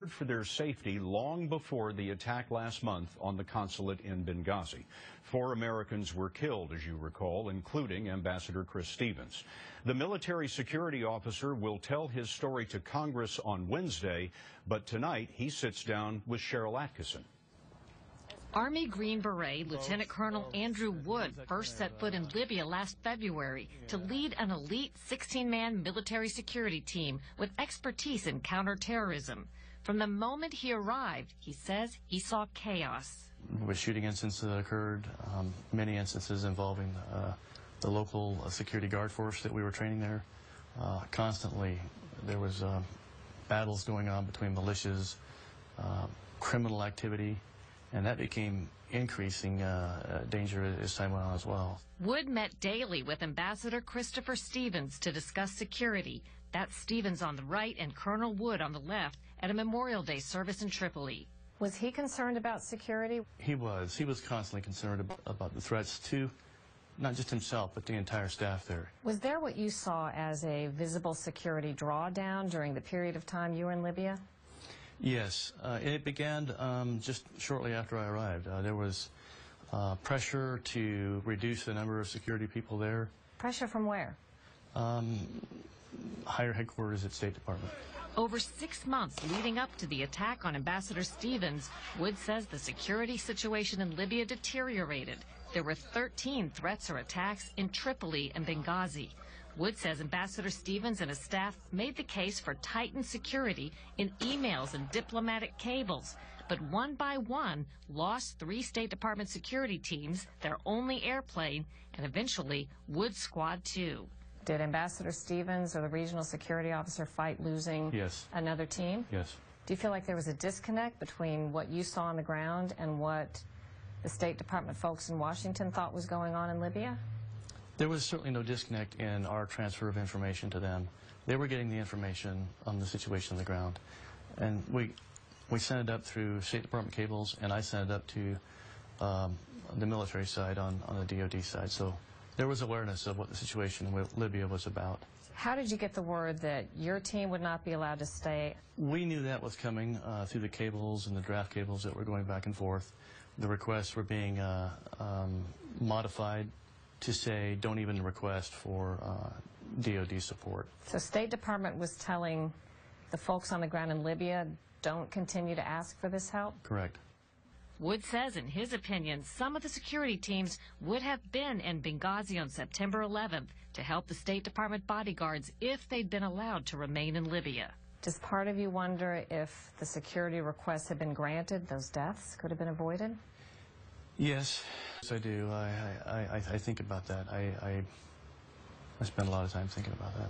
for their safety long before the attack last month on the consulate in Benghazi. 4 Americans were killed, as you recall, including Ambassador Chris Stevens. The military security officer will tell his story to Congress on Wednesday, but tonight he sits down with Sharyl Attkisson. Army Green Beret Lieutenant Colonel Andrew Wood first set foot in Libya last February to lead an elite 16-man military security team with expertise in counterterrorism. From the moment he arrived, he says he saw chaos. With shooting incidents that occurred, many instances involving the local security guard force that we were training there. Constantly, there was battles going on between militias, criminal activity, and that became increasing danger as time went on as well. Wood met daily with Ambassador Christopher Stevens to discuss security. That's Stevens on the right and Colonel Wood on the left at a Memorial Day service in Tripoli. Was he concerned about security? He was. He was constantly concerned about the threats to not just himself, but the entire staff there. Was there what you saw as a visible security drawdown during the period of time you were in Libya? Yes. It began just shortly after I arrived. There was pressure to reduce the number of security people there. Pressure from where? Higher headquarters at State Department. Over 6 months leading up to the attack on Ambassador Stevens, Wood says the security situation in Libya deteriorated. There were 13 threats or attacks in Tripoli and Benghazi. Wood says Ambassador Stevens and his staff made the case for tightened security in emails and diplomatic cables, but one by one lost 3 State Department security teams, their only airplane, and eventually Wood's squad too. Did Ambassador Stevens or the regional security officer fight losing another team? Yes. Do you feel like there was a disconnect between what you saw on the ground and what the State Department folks in Washington thought was going on in Libya? There was certainly no disconnect in our transfer of information to them. They were getting the information on the situation on the ground. And we sent it up through State Department cables, and I sent it up to the military side on the DoD side. So there was awareness of what the situation with Libya was about. How did you get the word that your team would not be allowed to stay? We knew that was coming through the cables and the draft cables that were going back and forth. The requests were being modified to say don't even request for DoD support. So State Department was telling the folks on the ground in Libya, don't continue to ask for this help? Correct. Wood says, in his opinion, some of the security teams would have been in Benghazi on September 11th to help the State Department bodyguards if they'd been allowed to remain in Libya. Does part of you wonder if the security requests had been granted, those deaths could have been avoided? Yes, I do. I think about that. I spend a lot of time thinking about that.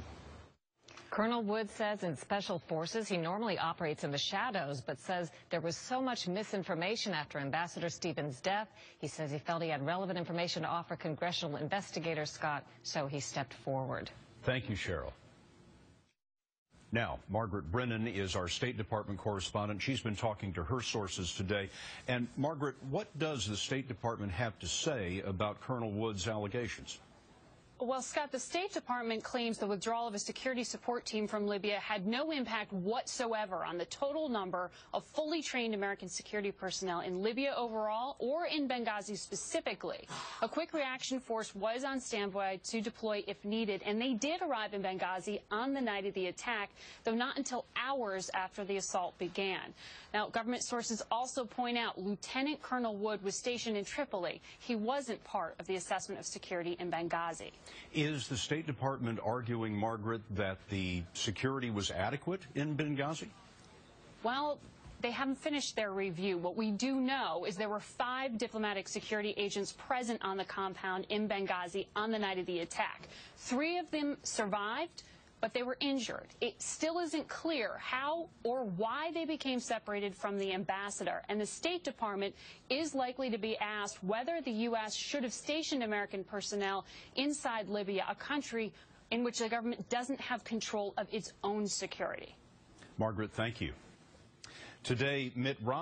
Colonel Wood says in Special Forces he normally operates in the shadows, but says there was so much misinformation after Ambassador Stevens' death. He says he felt he had relevant information to offer congressional investigators, Scott, so he stepped forward. Thank you, Sharyl. Now, Margaret Brennan is our State Department correspondent. She's been talking to her sources today. And, Margaret, what does the State Department have to say about Colonel Wood's allegations? Well, Scott, the State Department claims the withdrawal of a security support team from Libya had no impact whatsoever on the total number of fully trained American security personnel in Libya overall or in Benghazi specifically. A quick reaction force was on standby to deploy if needed, and they did arrive in Benghazi on the night of the attack, though not until hours after the assault began. Now, government sources also point out Lieutenant Colonel Wood was stationed in Tripoli. He wasn't part of the assessment of security in Benghazi. Is the State Department arguing, Margaret, that the security was adequate in Benghazi? Well, they haven't finished their review. What we do know is there were 5 diplomatic security agents present on the compound in Benghazi on the night of the attack. 3 of them survived, but they were injured. It still isn't clear how or why they became separated from the ambassador, and the State Department is likely to be asked whether the U.S. should have stationed American personnel inside Libya, a country in which the government doesn't have control of its own security. Margaret, thank you. Today, Mitt Romney